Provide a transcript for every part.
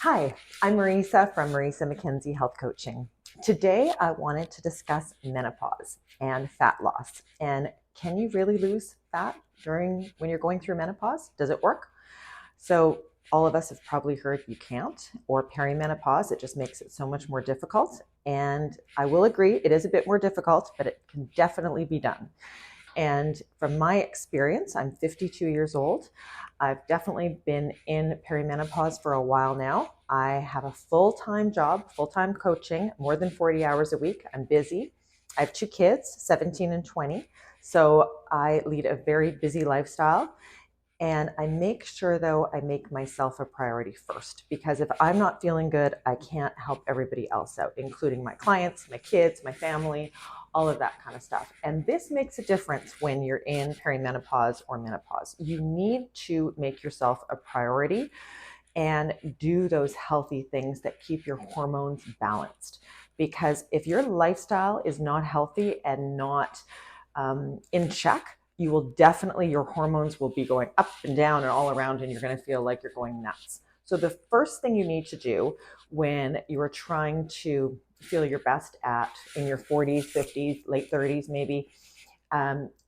Hi, I'm Marisa from Marisa McKenzie Health Coaching. Today, I wanted to discuss menopause and fat loss. And can you really lose fat when you're going through menopause? Does it work? So, all of us have probably heard you can't, or perimenopause. It just makes it so much more difficult. And I will agree, it is a bit more difficult, but it can definitely be done. And from my experience, I'm 52 years old. I've definitely been in perimenopause for a while now. I have a full-time job, full-time coaching, more than 40 hours a week. I'm busy. I have two kids, 17 and 20. So I lead a very busy lifestyle. And I make sure, though, I make myself a priority first, because if I'm not feeling good, I can't help everybody else out, including my clients, my kids, my family, all of that kind of stuff. And this makes a difference when you're in perimenopause or menopause. You need to make yourself a priority and do those healthy things that keep your hormones balanced. Because if your lifestyle is not healthy and not in check, you will definitely, your hormones will be going up and down and all around, and you're going to feel like you're going nuts. So the first thing you need to do when you are trying to feel your best in your 40s, 50s, late 30s, maybe,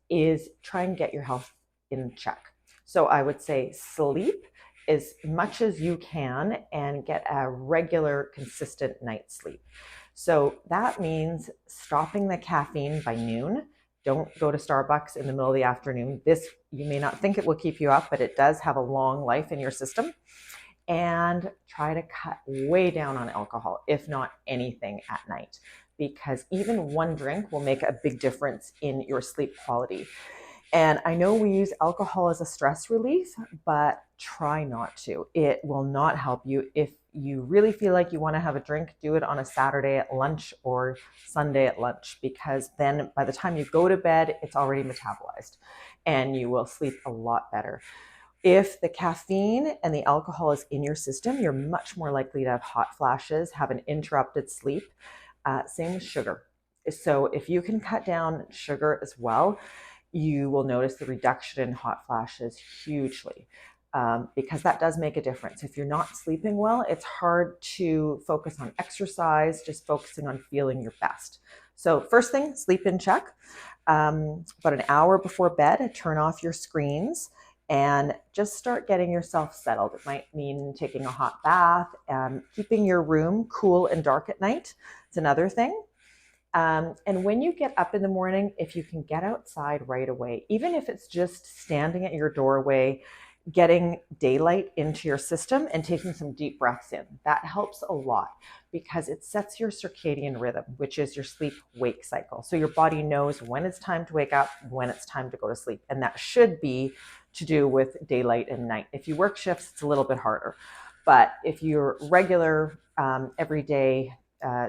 is try and get your health in check. So I would say sleep as much as you can and get a regular, consistent night's sleep. So that means stopping the caffeine by noon. Don't go to Starbucks in the middle of the afternoon. This, you may not think it will keep you up, but it does have a long life in your system. And try to cut way down on alcohol, if not anything at night, because even one drink will make a big difference in your sleep quality. And I know we use alcohol as a stress relief, but try not to. It will not help you. If you really feel like you want to have a drink, do it on a Saturday at lunch or Sunday at lunch, because then by the time you go to bed, it's already metabolized and you will sleep a lot better. If the caffeine and the alcohol is in your system, you're much more likely to have hot flashes, have an interrupted sleep. Same with sugar. So if you can cut down sugar as well, you will notice the reduction in hot flashes hugely, because that does make a difference. If you're not sleeping well, it's hard to focus on exercise, just focusing on feeling your best. So first thing, sleep in check. About an hour before bed, turn off your screens and just start getting yourself settled. It might mean taking a hot bath, keeping your room cool and dark at night. It's another thing. And when you get up in the morning, if you can get outside right away, even if it's just standing at your doorway, getting daylight into your system and taking some deep breaths in, that helps a lot because it sets your circadian rhythm, which is your sleep wake cycle. So your body knows when it's time to wake up, when it's time to go to sleep. And that should be to do with daylight and night. If you work shifts, it's a little bit harder. But if you're regular, everyday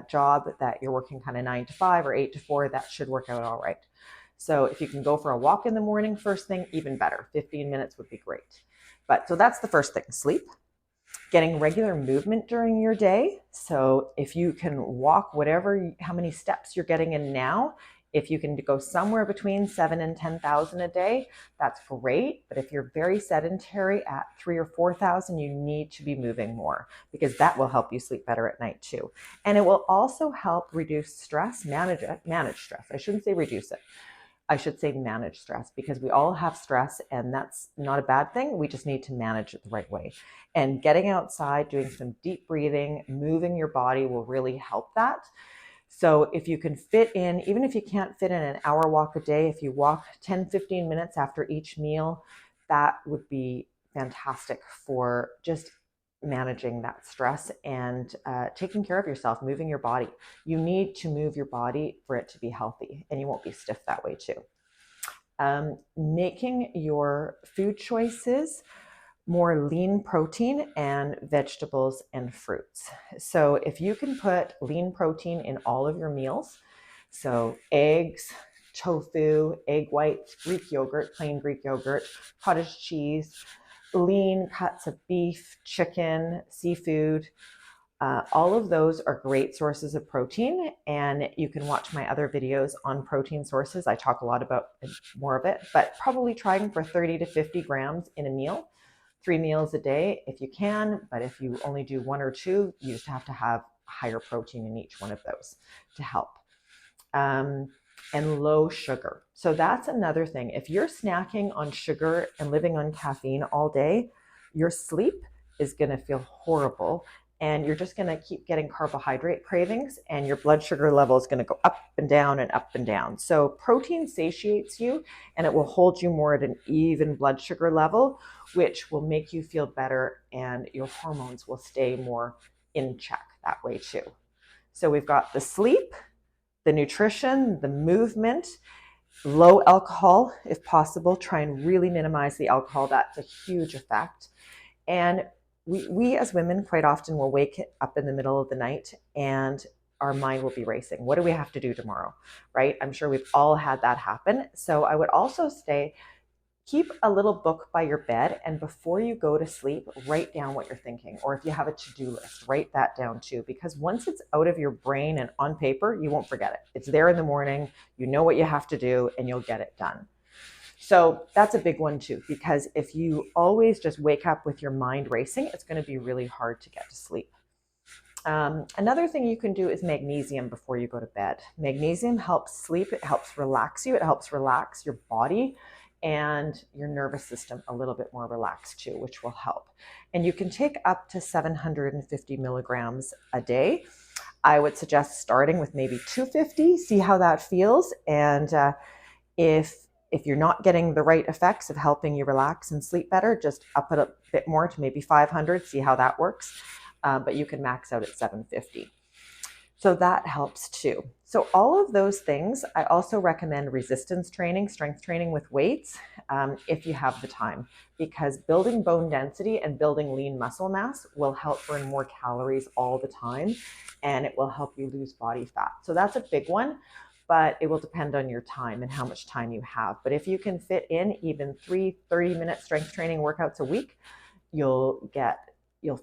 job that you're working kind of 9 to 5 or 8 to 4, that should work out all right. So if you can go for a walk in the morning, first thing, even better. 15 minutes would be great. But so that's the first thing, sleep. Getting regular movement during your day. So if you can walk how many steps you're getting in now, if you can go somewhere between 7 and 10,000 a day, that's great. But if you're very sedentary at 3 or 4,000, you need to be moving more because that will help you sleep better at night too. And it will also help reduce stress, manage stress. I shouldn't say reduce it. I should say manage stress, because we all have stress and that's not a bad thing. We just need to manage it the right way. And getting outside, doing some deep breathing, moving your body will really help that. So if you can fit in, even if you can't fit in an hour walk a day, if you walk 10, 15 minutes after each meal, that would be fantastic for just managing that stress and taking care of yourself, moving your body. You need to move your body for it to be healthy, and you won't be stiff that way too. Making your food choices more lean protein and vegetables and fruits. So if you can put lean protein in all of your meals, so eggs, tofu, egg whites, Greek yogurt, plain Greek yogurt, cottage cheese, lean cuts of beef, chicken, seafood, all of those are great sources of protein, and you can watch my other videos on protein sources. I talk a lot about more of it, but probably trying for 30 to 50 grams in a meal. 3 meals a day if you can, but if you only do 1 or 2, you just have to have higher protein in each one of those to help. And low sugar. So that's another thing. If you're snacking on sugar and living on caffeine all day, your sleep is going to feel horrible, and you're just going to keep getting carbohydrate cravings, and your blood sugar level is going to go up and down and up and down. So protein satiates you, and it will hold you more at an even blood sugar level, which will make you feel better, and your hormones will stay more in check that way too. So we've got the sleep, the nutrition, the movement, low alcohol if possible. Try and really minimize the alcohol. That's a huge effect. And we as women quite often will wake up in the middle of the night and our mind will be racing. What do we have to do tomorrow, right? I'm sure we've all had that happen. So I would also say, keep a little book by your bed, and before you go to sleep, write down what you're thinking. Or if you have a to-do list, write that down too, because once it's out of your brain and on paper, you won't forget it. It's there in the morning, you know what you have to do, and you'll get it done. So that's a big one too, because if you always just wake up with your mind racing, it's going to be really hard to get to sleep. Another thing you can do is magnesium before you go to bed. Magnesium helps sleep, it helps relax you, it helps relax your body and your nervous system a little bit more relaxed too, which will help. And you can take up to 750 milligrams a day. I would suggest starting with maybe 250, see how that feels. And if you're not getting the right effects of helping you relax and sleep better, just up it a bit more to maybe 500, see how that works. But you can max out at 750. So that helps too. So all of those things, I also recommend resistance training, strength training with weights, if you have the time, because building bone density and building lean muscle mass will help burn more calories all the time, and it will help you lose body fat. So that's a big one, but it will depend on your time and how much time you have. But if you can fit in even 3 30-minute strength training workouts a week, you'll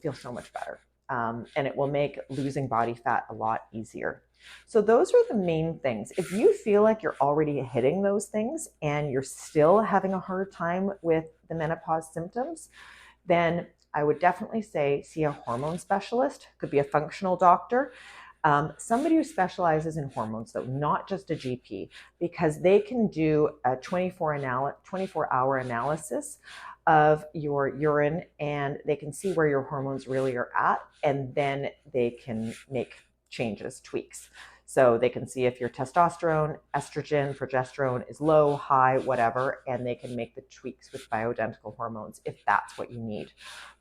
feel so much better. And it will make losing body fat a lot easier. So those are the main things. If you feel like you're already hitting those things and you're still having a hard time with the menopause symptoms, then I would definitely say see a hormone specialist. Could be a functional doctor. Somebody who specializes in hormones, though, not just a GP, because they can do a 24-hour analysis of your urine, and they can see where your hormones really are at, and then they can make changes, tweaks. So they can see if your testosterone, estrogen, progesterone is low, high, whatever, and they can make the tweaks with bioidentical hormones if that's what you need.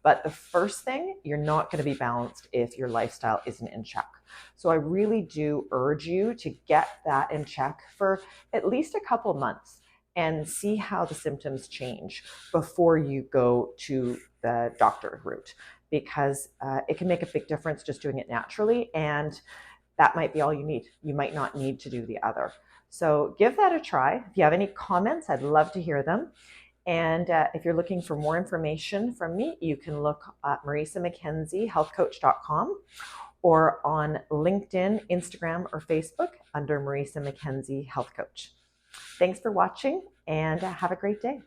But the first thing, you're not going to be balanced if your lifestyle isn't in check. So I really do urge you to get that in check for at least a couple months and see how the symptoms change before you go to the doctor route, because it can make a big difference just doing it naturally, and that might be all you need. You might not need to do the other. So give that a try. If you have any comments, I'd love to hear them. And if you're looking for more information from me, you can look at MarisaMackenzieHealthCoach.com or on LinkedIn, Instagram, or Facebook under Marisa McKenzie Health Coach. Thanks for watching, and have a great day.